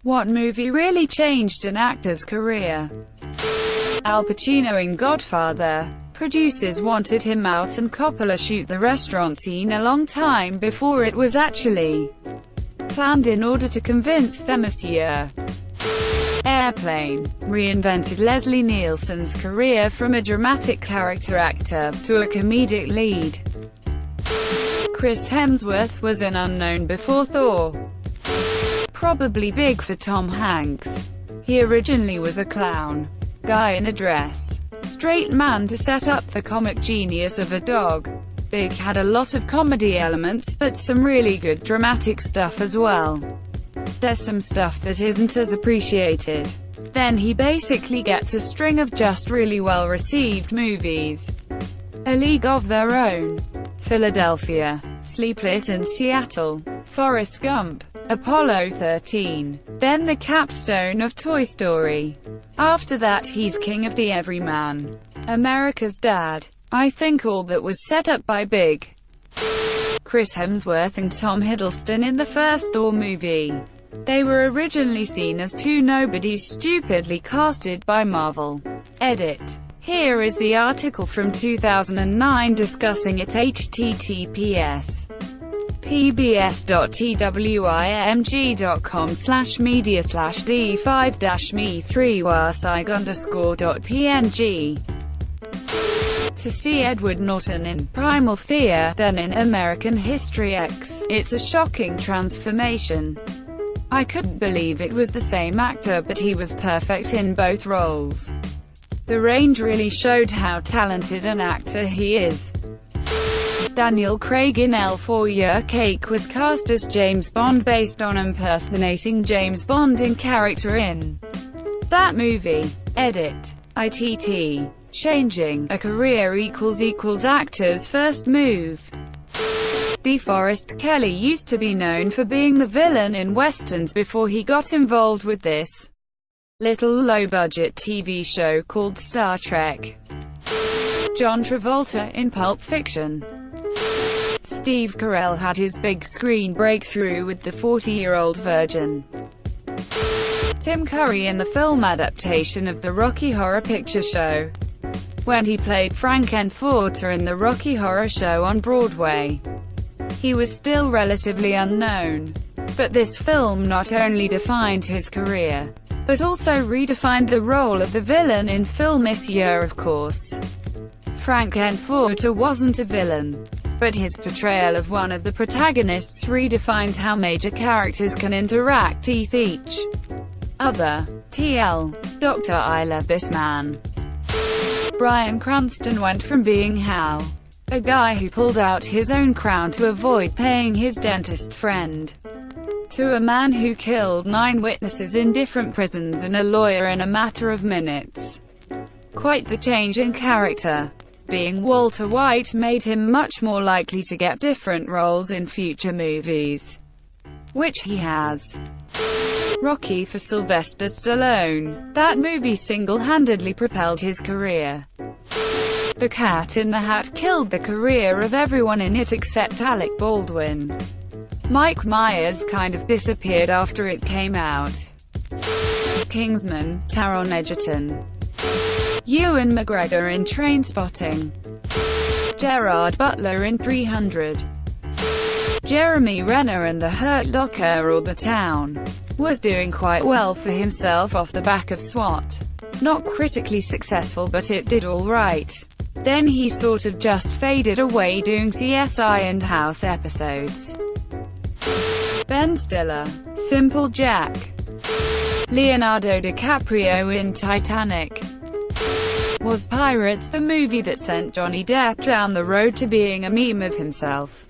What movie really changed an actor's career? Al Pacino in Godfather. Producers wanted him out and Coppola shoot the restaurant scene a long time before it was actually planned in order to convince the Monsieur. Airplane reinvented Leslie Nielsen's career from a dramatic character actor to a comedic lead. Chris Hemsworth was an unknown before Thor. Probably big for Tom Hanks. He originally was a clown guy in a dress. Straight man to set up the comic genius of a dog. Big had a lot of comedy elements but some really good dramatic stuff as well. There's some stuff that isn't as appreciated. Then he basically gets a string of just really well-received movies. A League of Their Own, Philadelphia, Sleepless in Seattle, Forrest Gump, Apollo 13, then the capstone of Toy Story. After that he's king of the everyman. America's Dad. I think all that was set up by Big. Chris Hemsworth and Tom Hiddleston in the first Thor movie. They were originally seen as two nobodies stupidly casted by Marvel. Edit. Here is the article from 2009 discussing it. https pbs.twimg.com/media/d5-me3wasig_.png. To see Edward Norton in Primal Fear, then in American History X. It's a shocking transformation. I couldn't believe it was the same actor, but he was perfect in both roles. The range really showed how talented an actor he is. Daniel Craig in L for Your Cake was cast as James Bond based on impersonating James Bond in character in that movie. Edit. ITT. Changing a career == actor's first move. DeForest Kelley used to be known for being the villain in westerns before he got involved with this little low-budget TV show called Star Trek. John Travolta in Pulp Fiction. Steve Carell had his big screen breakthrough with The 40-Year-Old Virgin. Tim Curry in the film adaptation of the Rocky Horror Picture Show, when he played Frankenfurter in the Rocky Horror Show on Broadway. He was still relatively unknown. But this film not only defined his career, but also redefined the role of the villain in film. Monsieur, of course. Frankenfurter wasn't a villain, but his portrayal of one of the protagonists redefined how major characters can interact with each other. TL. Dr. I Love This Man. Bryan Cranston went from being Hal, a guy who pulled out his own crown to avoid paying his dentist friend, to a man who killed 9 witnesses in different prisons and a lawyer in a matter of minutes. Quite the change in character. Being Walter White made him much more likely to get different roles in future movies, which he has. Rocky for Sylvester Stallone. That movie single-handedly propelled his career. The Cat in the Hat killed the career of everyone in it except Alec Baldwin. Mike Myers kind of disappeared after it came out. Kingsman, Taron Egerton. Ewan McGregor in Trainspotting. Gerard Butler in 300. Jeremy Renner in The Hurt Locker or The Town. Was doing quite well for himself off the back of SWAT. Not critically successful, but it did all right. Then he sort of just faded away doing CSI and House episodes. Ben Stiller. Simple Jack. Leonardo DiCaprio in Titanic. Was Pirates the movie that sent Johnny Depp down the road to being a meme of himself?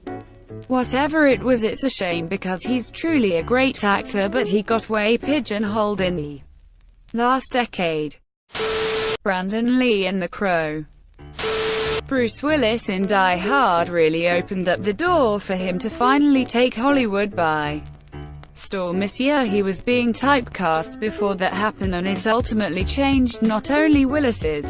Whatever it was, it's a shame because he's truly a great actor, but he got way pigeonholed in the last decade. Brandon Lee in The Crow. Bruce Willis in Die Hard really opened up the door for him to finally take Hollywood by storm. Monsieur, he was being typecast before that happened, and it ultimately changed not only Willis's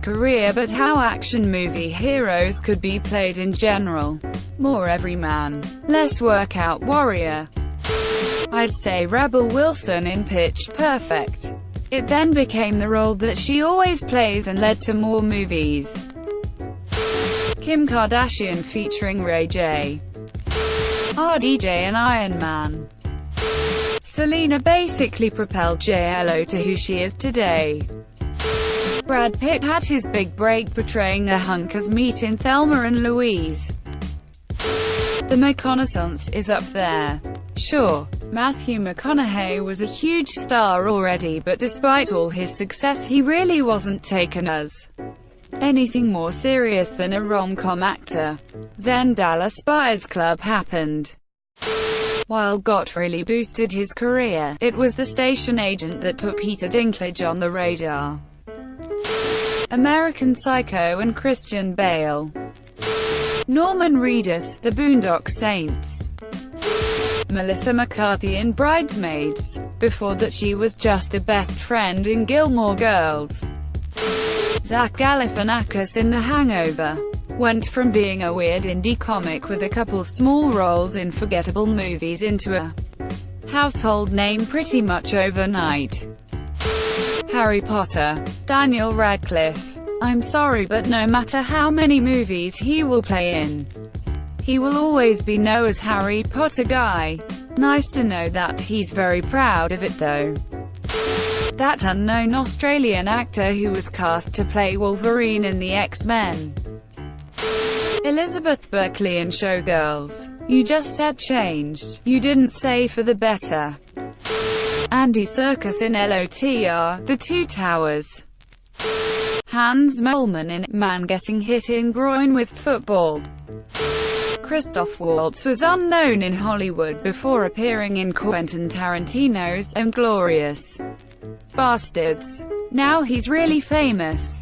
career but how action movie heroes could be played in general. More everyman, less workout warrior. I'd say Rebel Wilson in Pitch Perfect. It then became the role that she always plays and led to more movies. Kim Kardashian featuring Ray J. RDJ and Iron Man. Selena basically propelled JLo to who she is today. Brad Pitt had his big break portraying a hunk of meat in Thelma and Louise. The McConaissance is up there. Sure, Matthew McConaughey was a huge star already, but despite all his success he really wasn't taken as anything more serious than a rom-com actor. Then Dallas Buyers Club happened. While GOT really boosted his career, it was the station agent that put Peter Dinklage on the radar. American Psycho and Christian Bale. Norman Reedus, The Boondock Saints. Melissa McCarthy in Bridesmaids. Before that she was just the best friend in Gilmore Girls. Zach Galifianakis in The Hangover. Went from being a weird indie comic with a couple small roles in forgettable movies into a household name pretty much overnight. Harry Potter. Daniel Radcliffe. I'm sorry, but no matter how many movies he will play in, he will always be known as Harry Potter guy. Nice to know that he's very proud of it though. That unknown Australian actor who was cast to play Wolverine in the X-Men. Elizabeth Berkley in Showgirls. You just said changed. You didn't say for the better. Andy Serkis in LOTR, The Two Towers. Hans Moleman in Man Getting Hit in Groin with Football. Christoph Waltz was unknown in Hollywood before appearing in Quentin Tarantino's Inglourious Bastards. Now he's really famous.